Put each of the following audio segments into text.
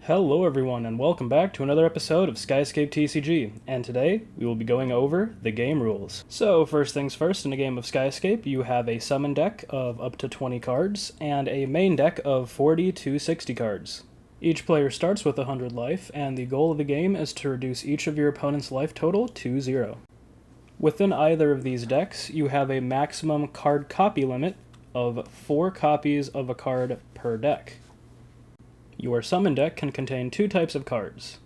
Hello everyone and welcome back to another episode of Skyscape TCG, and today we will be going over the game rules. So first things first, in a game of Skyscape you have a summon deck of up to 20 cards and a main deck of 40 to 60 cards. Each player starts with 100 life, and the goal of the game is to reduce each of your opponent's life total to 0. Within either of these decks, you have a maximum card copy limit of 4 copies of a card per deck. Your summon deck can contain 2 types of cards,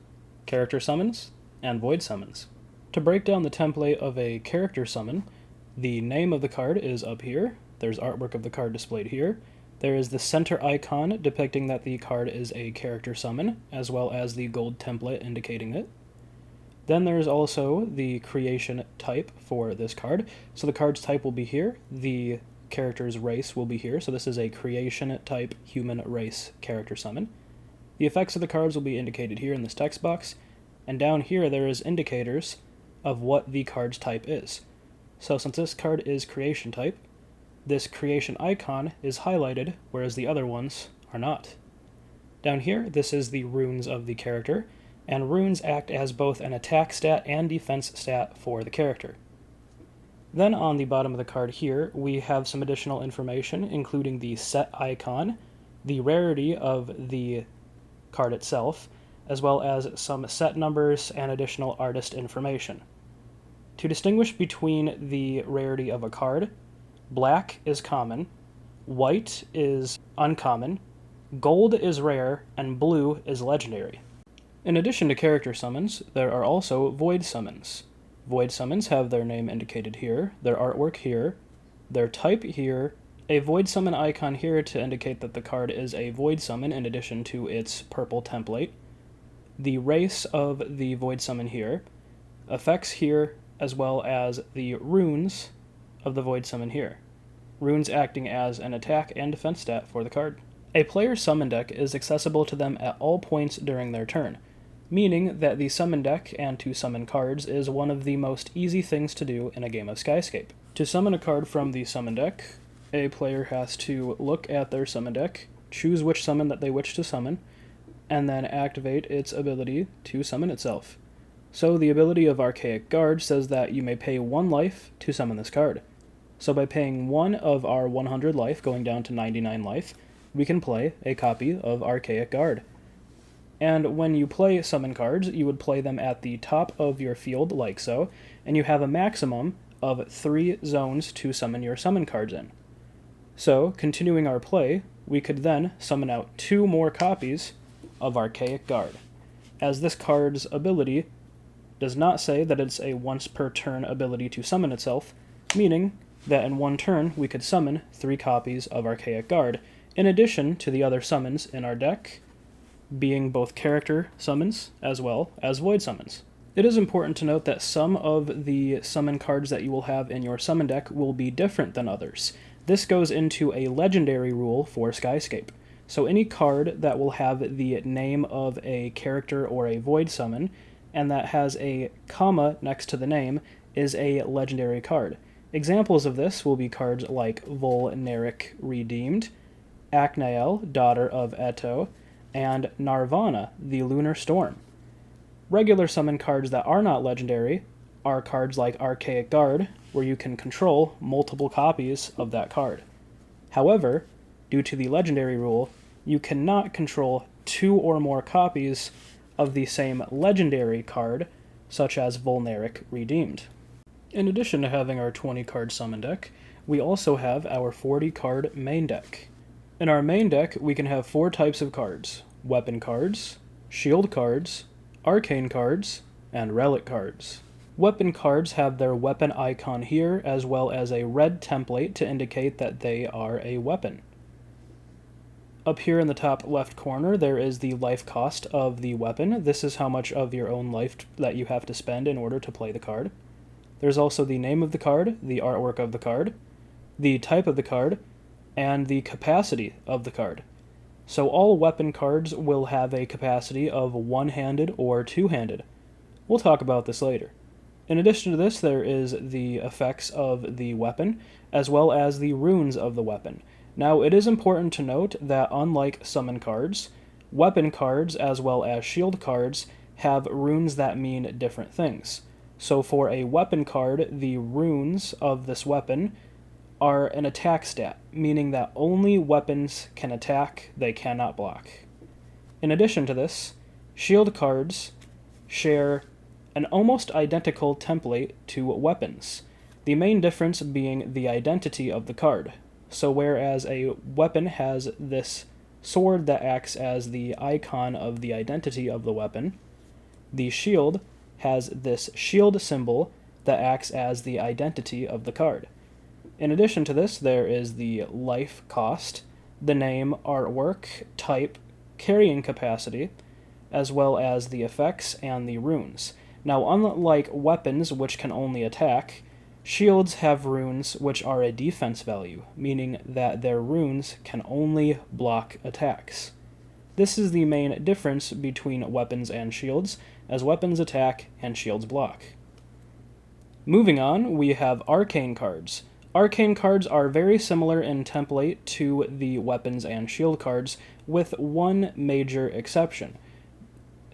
character summons and void summons. To break down the template of a character summon, the name of the card is up here, there's artwork of the card displayed here, there is the center icon depicting that the card is a character summon, as well as the gold template indicating it. Then there's also the creation type for this card, so the card's type will be here, the character's race will be here, so this is a creation type human race character summon. The effects of the cards will be indicated here in this text box, and down here there is indicators of what the card's type is. So since this card is creation type, this creation icon is highlighted, whereas the other ones are not. Down here, this is the runes of the character, and runes act as both an attack stat and defense stat for the character. Then on the bottom of the card here, we have some additional information, including the set icon, the rarity of the card itself, as well as some set numbers and additional artist information. To distinguish between the rarity of a card, black is common, white is uncommon, gold is rare, and blue is legendary. In addition to character summons, there are also void summons. Void summons have their name indicated here, their artwork here, their type here, a void summon icon here to indicate that the card is a void summon in addition to its purple template, the race of the void summon here, effects here, as well as the runes of the void summon here. Runes acting as an attack and defense stat for the card. A player's summon deck is accessible to them at all points during their turn, meaning that the summon deck and to summon cards is one of the most easy things to do in a game of Skyscape. To summon a card from the summon deck, a player has to look at their summon deck, choose which summon that they wish to summon, and then activate its ability to summon itself. So the ability of Archaic Guard says that you may pay 1 life to summon this card. So by paying 1 of our 100 life, going down to 99 life, we can play a copy of Archaic Guard. And when you play summon cards, you would play them at the top of your field, like so, and you have a maximum of 3 zones to summon your summon cards in. So, continuing our play, we could then summon out 2 more copies of Archaic Guard, as this card's ability does not say that it's a once per turn ability to summon itself, meaning that in 1 turn we could summon 3 copies of Archaic Guard, in addition to the other summons in our deck, being both character summons as well as void summons. It is important to note that some of the summon cards that you will have in your summon deck will be different than others. This goes into a legendary rule for Skyscape. So any card that will have the name of a character or a void summon, and that has a comma next to the name, is a legendary card. Examples of this will be cards like Volneric Redeemed, Acnael, Daughter of Eto, and Narvana, the Lunar Storm. Regular summon cards that are not legendary are cards like Archaic Guard, where you can control multiple copies of that card. However, due to the legendary rule, you cannot control 2 or more copies of the same legendary card, such as Volneric Redeemed. In addition to having our 20-card summon deck, we also have our 40-card main deck. In our main deck, we can have 4 types of cards: weapon cards, shield cards, arcane cards, and relic cards. Weapon cards have their weapon icon here, as well as a red template to indicate that they are a weapon. Up here in the top left corner, there is the life cost of the weapon. This is how much of your own life that you have to spend in order to play the card. There's also the name of the card, the artwork of the card, the type of the card, and the capacity of the card. So all weapon cards will have a capacity of one-handed or two-handed. We'll talk about this later. In addition to this, there is the effects of the weapon, as well as the runes of the weapon. Now, it is important to note that unlike summon cards, Weapon cards, as well as shield cards, have runes that mean different things. So for a weapon card, the runes of this weapon are an attack stat, meaning that only weapons can attack, they cannot block. In addition to this, shield cards share an almost identical template to weapons, the main difference being the identity of the card. So whereas a weapon has this sword that acts as the icon of the identity of the weapon, the shield has this shield symbol that acts as the identity of the card. In addition to this, there is the life cost, the name, artwork, type, carrying capacity, as well as the effects and the runes. Now, unlike weapons, which can only attack, shields have runes which are a defense value, meaning that their runes can only block attacks. This is the main difference between weapons and shields, as weapons attack and shields block. Moving on, we have arcane cards. Arcane cards are very similar in template to the weapons and shield cards, with one major exception.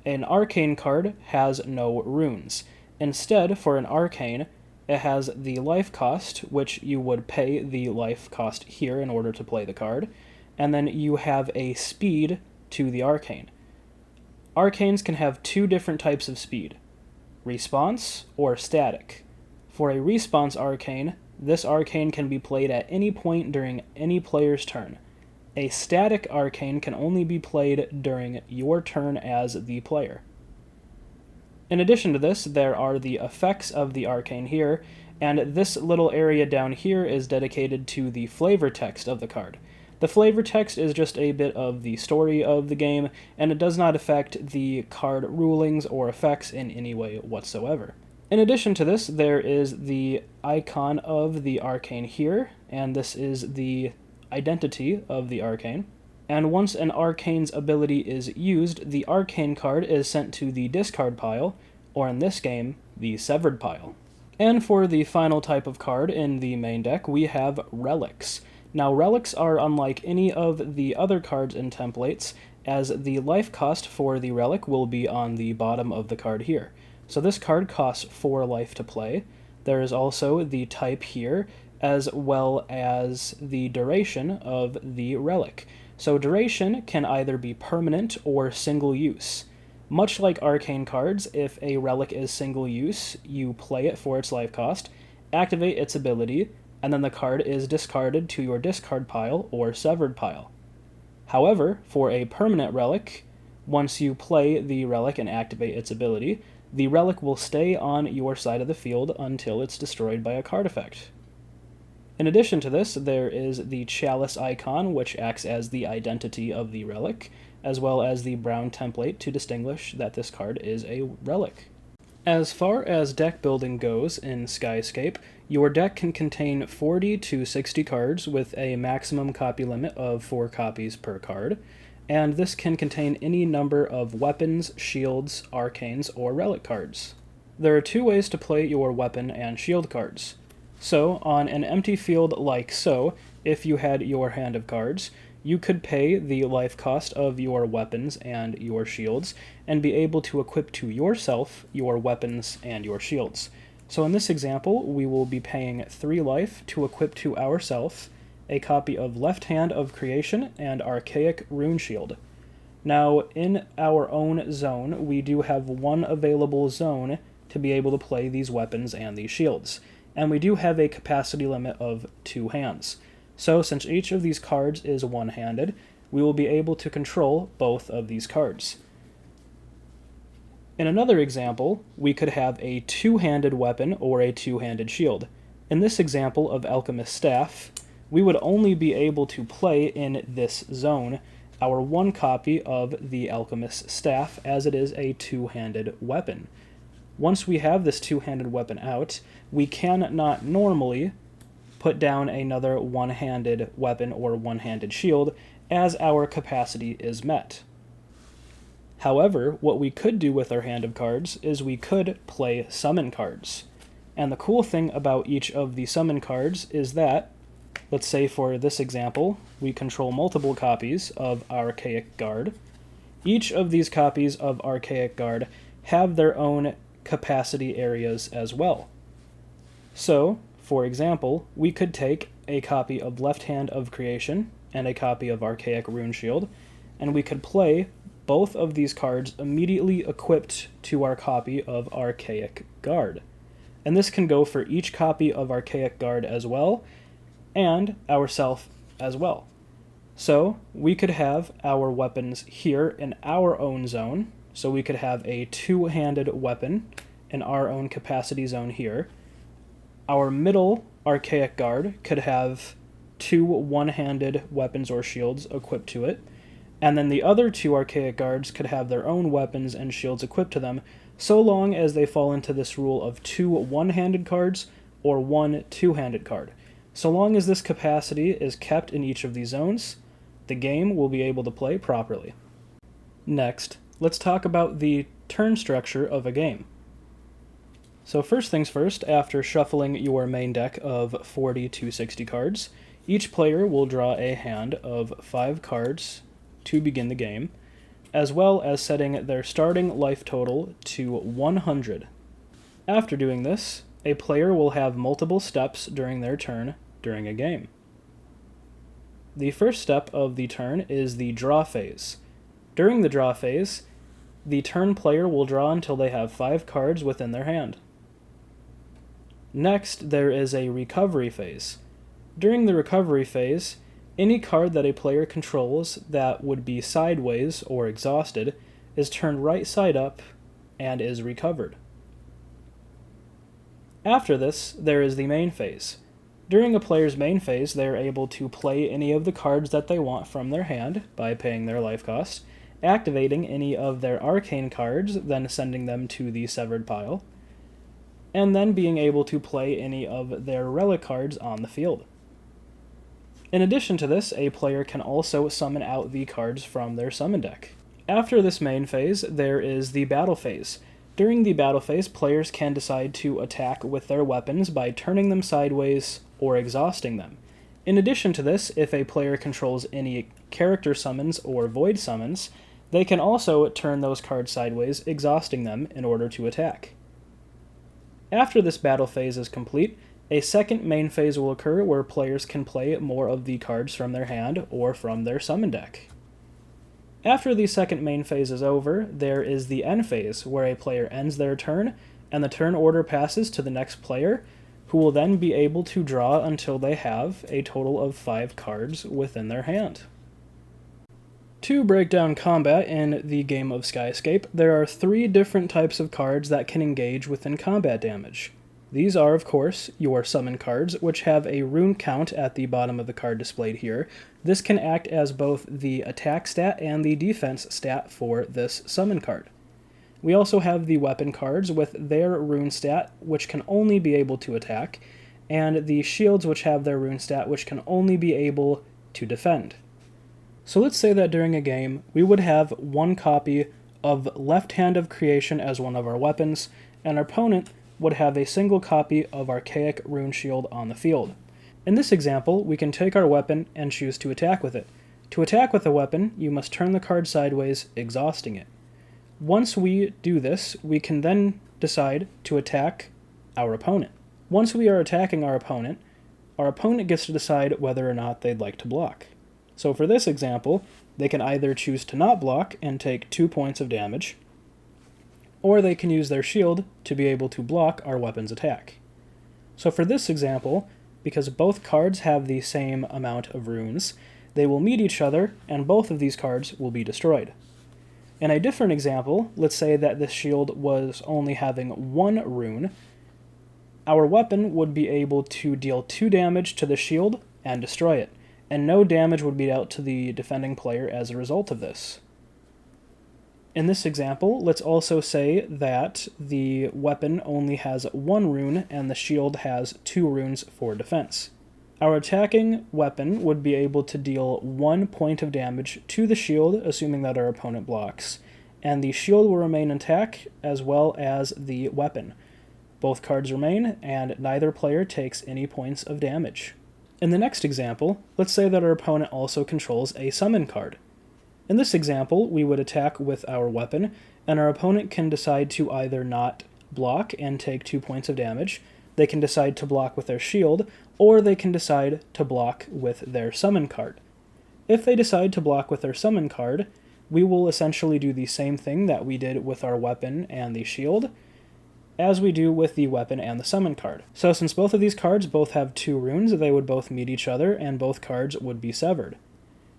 An arcane card has no runes. Instead, for an arcane, it has the life cost, which you would pay the life cost here in order to play the card, and then you have a speed to the arcane. Arcanes can have two different types of speed, response or static. For a response arcane, this arcane can be played at any point during any player's turn. A static arcane can only be played during your turn as the player. In addition to this, there are the effects of the arcane here, and this little area down here is dedicated to the flavor text of the card. The flavor text is just a bit of the story of the game, and it does not affect the card rulings or effects in any way whatsoever. In addition to this, there is the icon of the arcane here, and this is the identity of the arcane. And once an arcane's ability is used, the arcane card is sent to the discard pile, or in this game, the severed pile. And for the final type of card in the main deck, we have relics. Now, relics are unlike any of the other cards in templates, as the life cost for the relic will be on the bottom of the card here. So this card costs 4 life to play. There is also the type here, as well as the duration of the relic. So duration can either be permanent or single use. Much like arcane cards, if a relic is single use, you play it for its life cost, activate its ability, and then the card is discarded to your discard pile or severed pile. However, for a permanent relic, once you play the relic and activate its ability, the relic will stay on your side of the field until it's destroyed by a card effect. In addition to this, there is the chalice icon, which acts as the identity of the relic, as well as the brown template to distinguish that this card is a relic. As far as deck building goes in Skyscape, your deck can contain 40 to 60 cards with a maximum copy limit of 4 copies per card, and this can contain any number of weapons, shields, arcanes, or relic cards. There are 2 ways to play your weapon and shield cards. So, on an empty field like so, if you had your hand of cards, you could pay the life cost of your weapons and your shields, and be able to equip to yourself your weapons and your shields. So in this example, we will be paying 3 life to equip to ourselves a copy of Left Hand of Creation and Archaic Rune Shield. Now, in our own zone, we do have 1 available zone to be able to play these weapons and these shields, and we do have a capacity limit of 2 hands. So, since each of these cards is one-handed, we will be able to control both of these cards. In another example, we could have a 2-handed weapon or a 2-handed shield. In this example of Alchemist's Staff, we would only be able to play in this zone our 1 copy of the Alchemist's Staff, as it is a 2-handed weapon. Once we have this 2-handed weapon out, we cannot normally put down another 1-handed weapon or 1-handed shield, as our capacity is met. However, what we could do with our hand of cards is we could play summon cards. And the cool thing about each of the summon cards is that, let's say for this example, we control multiple copies of Archaic Guard. Each of these copies of Archaic Guard have their own capacity areas as well. So, for example, we could take a copy of Left Hand of Creation and a copy of Archaic Rune Shield, and we could play both of these cards immediately equipped to our copy of Archaic Guard. And this can go for each copy of Archaic Guard as well, and ourself as well. So we could have our weapons here in our own zone, so we could have a two-handed weapon in our own capacity zone here. Our middle Archaic Guard could have two one-handed weapons or shields equipped to it, and then the other two Archaic Guards could have their own weapons and shields equipped to them, so long as they fall into this rule of two one-handed cards or one two-handed card. So long as this capacity is kept in each of these zones, the game will be able to play properly. Next, let's talk about the turn structure of a game. So first things first, after shuffling your main deck of 40 to 60 cards, each player will draw a hand of 5 cards to begin the game, as well as setting their starting life total to 100. After doing this, a player will have multiple steps during their turn during a game. The first step of the turn is the draw phase. During the draw phase, the turn player will draw until they have 5 cards within their hand. Next, there is a recovery phase. During the recovery phase, any card that a player controls that would be sideways or exhausted is turned right side up and is recovered. After this, there is the main phase. During a player's main phase, they are able to play any of the cards that they want from their hand by paying their life cost, activating any of their arcane cards, then sending them to the severed pile, and then being able to play any of their relic cards on the field. In addition to this, a player can also summon out the cards from their summon deck. After this main phase, there is the battle phase. During the battle phase, players can decide to attack with their weapons by turning them sideways or exhausting them. In addition to this, if a player controls any character summons or void summons, they can also turn those cards sideways, exhausting them in order to attack. After this battle phase is complete, a second main phase will occur where players can play more of the cards from their hand or from their summon deck. After the second main phase is over, there is the end phase, where a player ends their turn, and the turn order passes to the next player, who will then be able to draw until they have a total of 5 cards within their hand. To break down combat in the game of Skyscape, there are 3 different types of cards that can engage within combat damage. These are, of course, your summon cards, which have a rune count at the bottom of the card displayed here. This can act as both the attack stat and the defense stat for this summon card. We also have the weapon cards with their rune stat, which can only be able to attack, and the shields, which have their rune stat, which can only be able to defend. So let's say that during a game, we would have 1 copy of Left Hand of Creation as one of our weapons, and our opponent would have a single copy of Archaic Rune Shield on the field. In this example, we can take our weapon and choose to attack with it. To attack with a weapon, you must turn the card sideways, exhausting it. Once we do this, we can then decide to attack our opponent. Once we are attacking our opponent gets to decide whether or not they'd like to block. So for this example, they can either choose to not block and take 2 points of damage, or they can use their shield to be able to block our weapon's attack. So for this example, because both cards have the same amount of runes, they will meet each other, and both of these cards will be destroyed. In a different example, let's say that this shield was only having 1 rune, our weapon would be able to deal 2 damage to the shield and destroy it, and no damage would be dealt to the defending player as a result of this. In this example, let's also say that the weapon only has 1 rune and the shield has 2 runes for defense. Our attacking weapon would be able to deal 1 point of damage to the shield, assuming that our opponent blocks, and the shield will remain intact as well as the weapon. Both cards remain, and neither player takes any points of damage. In the next example, let's say that our opponent also controls a summon card. In this example, we would attack with our weapon, and our opponent can decide to either not block and take 2 points of damage, they can decide to block with their shield, or they can decide to block with their summon card. If they decide to block with their summon card, we will essentially do the same thing that we did with our weapon and the shield, as we do with the weapon and the summon card. So since both of these cards both have 2 runes, they would both meet each other, and both cards would be severed.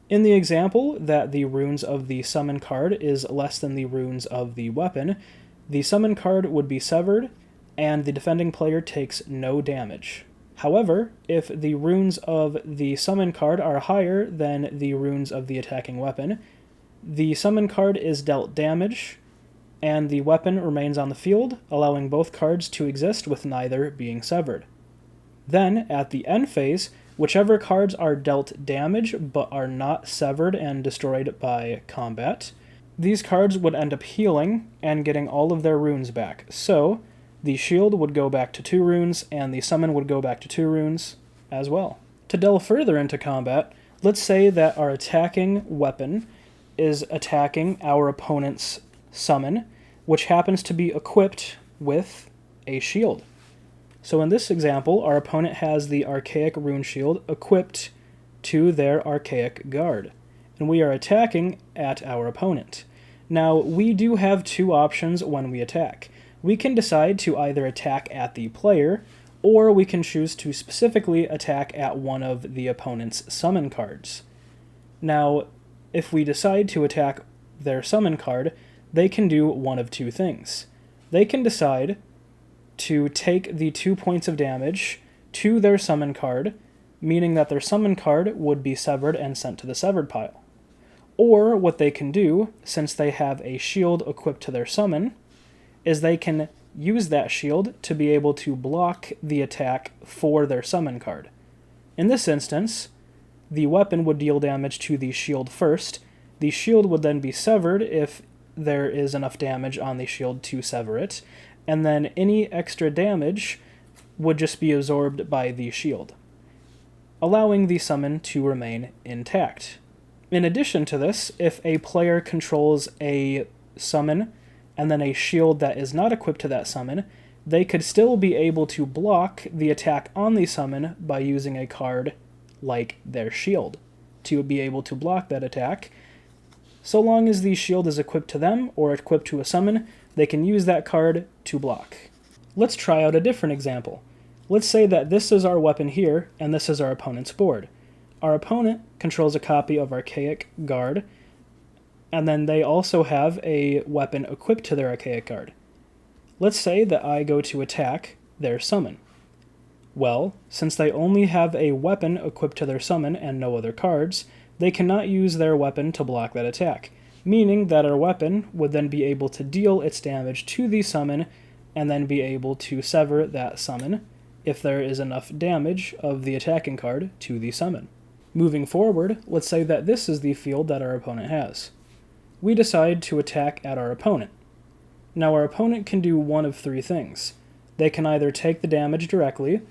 In the example that the runes of the summon card is less than the runes of the weapon, the summon card would be severed, and the defending player takes no damage. However, if the runes of the summon card are higher than the runes of the attacking weapon, the summon card is dealt damage, and the weapon remains on the field, allowing both cards to exist with neither being severed. Then, at the end phase, whichever cards are dealt damage but are not severed and destroyed by combat, these cards would end up healing and getting all of their runes back. So, the shield would go back to 2 runes, and the summon would go back to 2 runes as well. To delve further into combat, let's say that our attacking weapon is attacking our opponent's summon, which happens to be equipped with a shield. So in this example, our opponent has the Archaic Rune Shield equipped to their Archaic Guard, and we are attacking at our opponent. Now, we do have 2 options when we attack. We can decide to either attack at the player, or we can choose to specifically attack at one of the opponent's summon cards. Now, if we decide to attack their summon card, they can do one of 2 things. They can decide to take the 2 points of damage to their summon card, meaning that their summon card would be severed and sent to the severed pile. Or what they can do, since they have a shield equipped to their summon, is they can use that shield to be able to block the attack for their summon card. In this instance, the weapon would deal damage to the shield first. The shield would then be severed if there is enough damage on the shield to sever it, and then any extra damage would just be absorbed by the shield, allowing the summon to remain intact. In addition to this, if a player controls a summon and then a shield that is not equipped to that summon, they could still be able to block the attack on the summon by using a card like their shield to be able to block that attack. So long as the shield is equipped to them or equipped to a summon, they can use that card to block. Let's try out a different example. Let's say that this is our weapon here, and this is our opponent's board. Our opponent controls a copy of Archaic Guard, and then they also have a weapon equipped to their Archaic Guard. Let's say that I go to attack their summon. Well, since they only have a weapon equipped to their summon and no other cards, they cannot use their weapon to block that attack, meaning that our weapon would then be able to deal its damage to the summon and then be able to sever that summon if there is enough damage of the attacking card to the summon. Moving forward, let's say that this is the field that our opponent has. We decide to attack at our opponent. Now our opponent can do one of 3 things. They can either take the damage directly,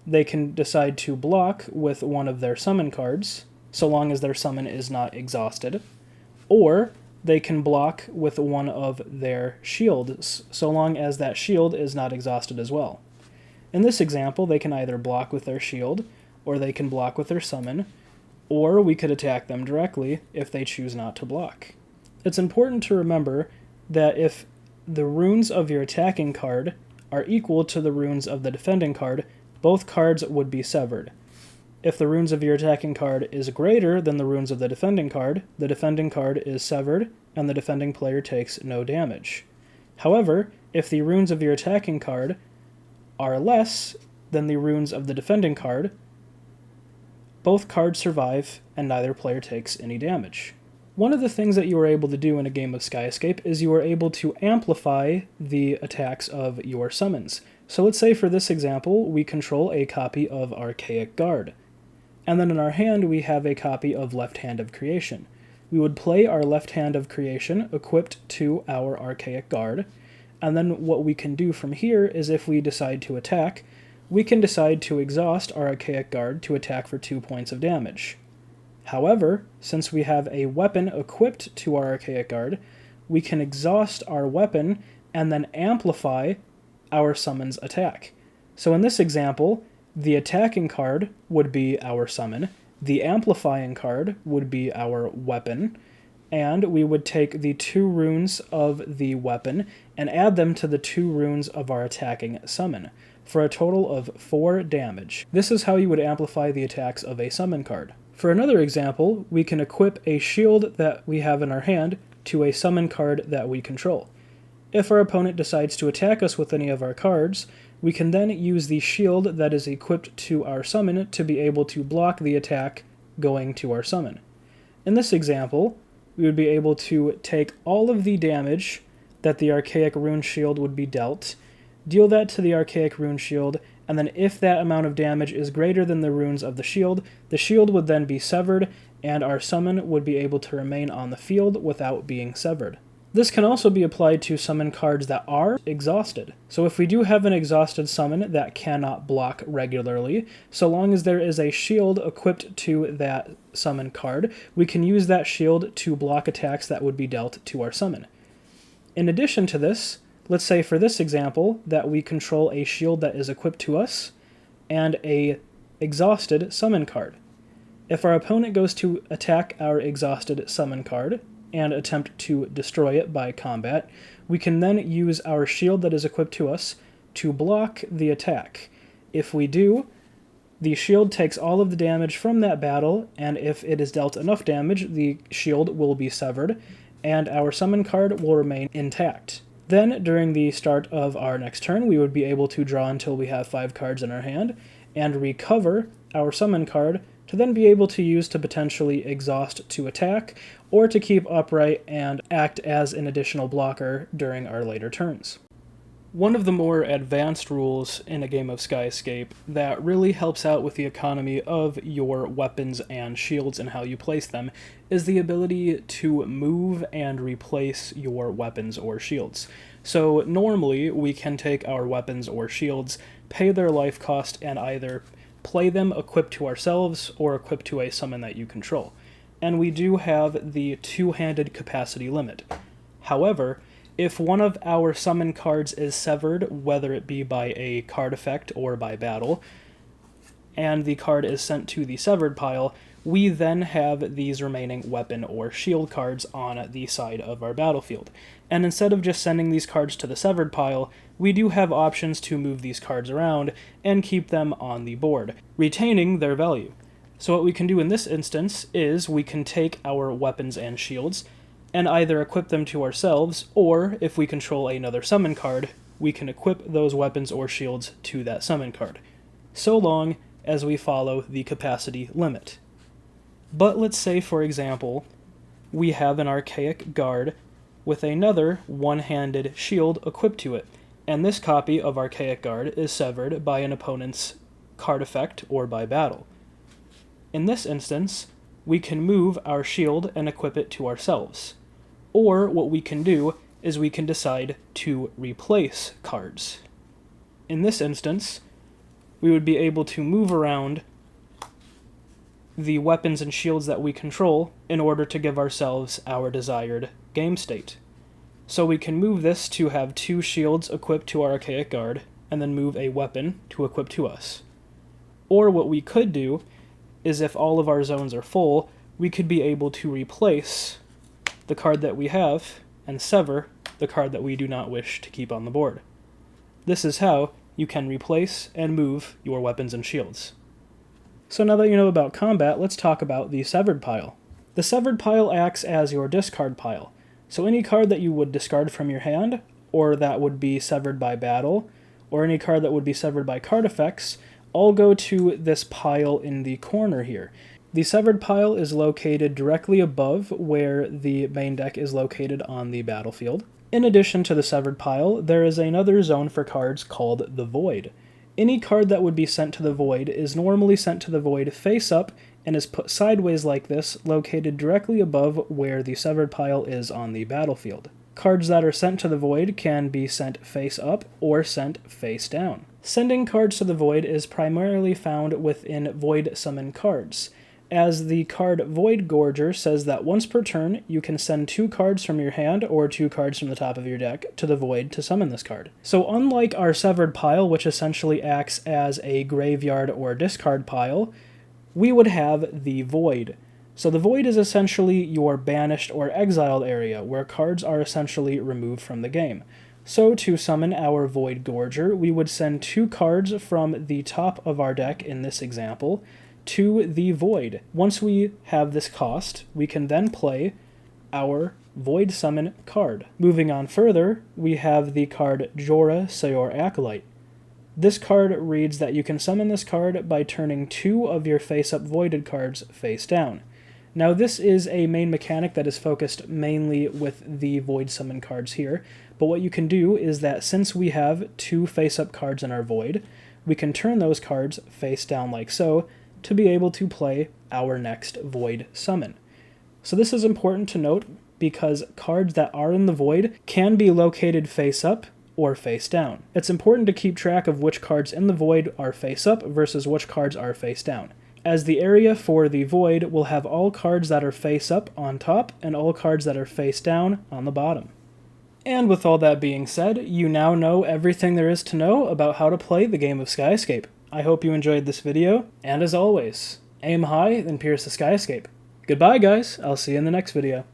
they can decide to block with one of their summon cards, so long as their summon is not exhausted, or they can block with one of their shields, so long as that shield is not exhausted as well. In this example, they can either block with their shield, or they can block with their summon, or we could attack them directly if they choose not to block. It's important to remember that if the runes of your attacking card are equal to the runes of the defending card, both cards would be severed. If the runes of your attacking card is greater than the runes of the defending card is severed, and the defending player takes no damage. However, if the runes of your attacking card are less than the runes of the defending card, both cards survive and neither player takes any damage. One of the things that you are able to do in a game of Skyscape is you are able to amplify the attacks of your summons. So let's say for this example, we control a copy of Archaic Guard. And then in our hand, we have a copy of Left Hand of Creation. We would play our Left Hand of Creation equipped to our Archaic Guard, and then what we can do from here is if we decide to attack, we can decide to exhaust our Archaic Guard to attack for 2 points of damage. However, since we have a weapon equipped to our archaic guard, we can exhaust our weapon and then amplify our summon's attack. So in this example, the attacking card would be our summon, the amplifying card would be our weapon, and we would take the 2 runes of the weapon and add them to the 2 runes of our attacking summon, for a total of 4 damage. This is how you would amplify the attacks of a summon card. For another example, we can equip a shield that we have in our hand to a summon card that we control. If our opponent decides to attack us with any of our cards, we can then use the shield that is equipped to our summon to be able to block the attack going to our summon. In this example, we would be able to take all of the damage that the archaic rune shield would be dealt, deal that to the archaic rune shield, and then if that amount of damage is greater than the runes of the shield would then be severed, and our summon would be able to remain on the field without being severed. This can also be applied to summon cards that are exhausted. So if we do have an exhausted summon that cannot block regularly, so long as there is a shield equipped to that summon card, we can use that shield to block attacks that would be dealt to our summon. In addition to this, let's say for this example that we control a shield that is equipped to us and a exhausted summon card. If our opponent goes to attack our exhausted summon card and attempt to destroy it by combat, we can then use our shield that is equipped to us to block the attack. If we do, the shield takes all of the damage from that battle, and if it is dealt enough damage, the shield will be severed, and our summon card will remain intact. Then, during the start of our next turn, we would be able to draw until we have 5 cards in our hand, and recover our summon card to then be able to use to potentially exhaust to attack, or to keep upright and act as an additional blocker during our later turns. One of the more advanced rules in a game of Skyscape that really helps out with the economy of your weapons and shields and how you place them is the ability to move and replace your weapons or shields. So normally we can take our weapons or shields, pay their life cost, and either play them equipped to ourselves or equipped to a summon that you control. And we do have the 2-handed capacity limit. However, if one of our summon cards is severed, whether it be by a card effect or by battle, and the card is sent to the severed pile, we then have these remaining weapon or shield cards on the side of our battlefield. And instead of just sending these cards to the severed pile, we do have options to move these cards around and keep them on the board, retaining their value. So what we can do in this instance is we can take our weapons and shields and either equip them to ourselves, or if we control another summon card, we can equip those weapons or shields to that summon card, so long as we follow the capacity limit. But let's say, for example, we have an archaic guard with another one-handed shield equipped to it, and this copy of archaic guard is severed by an opponent's card effect or by battle. In this instance, we can move our shield and equip it to ourselves. Or what we can do is we can decide to replace cards. In this instance, we would be able to move around the weapons and shields that we control in order to give ourselves our desired game state. So we can move this to have 2 shields equipped to our archaic guard, and then move a weapon to equip to us. Or what we could do is, if all of our zones are full, we could be able to replace the card that we have and sever the card that we do not wish to keep on the board. This is how you can replace and move your weapons and shields. So now that you know about combat, let's talk about the severed pile. The severed pile acts as your discard pile. So any card that you would discard from your hand, or that would be severed by battle, or any card that would be severed by card effects, all go to this pile in the corner here. The severed pile is located directly above where the main deck is located on the battlefield. In addition to the severed pile, there is another zone for cards called the Void. Any card that would be sent to the Void is normally sent to the Void face up and is put sideways like this, located directly above where the severed pile is on the battlefield. Cards that are sent to the Void can be sent face up or sent face down. Sending cards to the Void is primarily found within Void Summon cards. as the card Void Gorger says that once per turn, you can send 2 cards from your hand or 2 cards from the top of your deck to the Void to summon this card. So unlike our Severed Pile, which essentially acts as a graveyard or discard pile, we would have the Void. So the Void is essentially your banished or exiled area, where cards are essentially removed from the game. So to summon our Void Gorger, we would send 2 cards from the top of our deck in this example to the Void. Once we have this cost, we can then play our Void Summon card. Moving on further, we have the card Jorah Sayor Acolyte. This card reads that you can summon this card by turning 2 of your face-up voided cards face down. Now this is a main mechanic that is focused mainly with the Void Summon cards here, but what you can do is that since we have 2 face-up cards in our Void, we can turn those cards face down like so, to be able to play our next Void Summon. So this is important to note because cards that are in the Void can be located face up or face down. It's important to keep track of which cards in the Void are face up versus which cards are face down, as the area for the Void will have all cards that are face up on top and all cards that are face down on the bottom. And with all that being said, you now know everything there is to know about how to play the game of Skyscape. I hope you enjoyed this video, and as always, aim high and pierce the skyscape. Goodbye guys, I'll see you in the next video.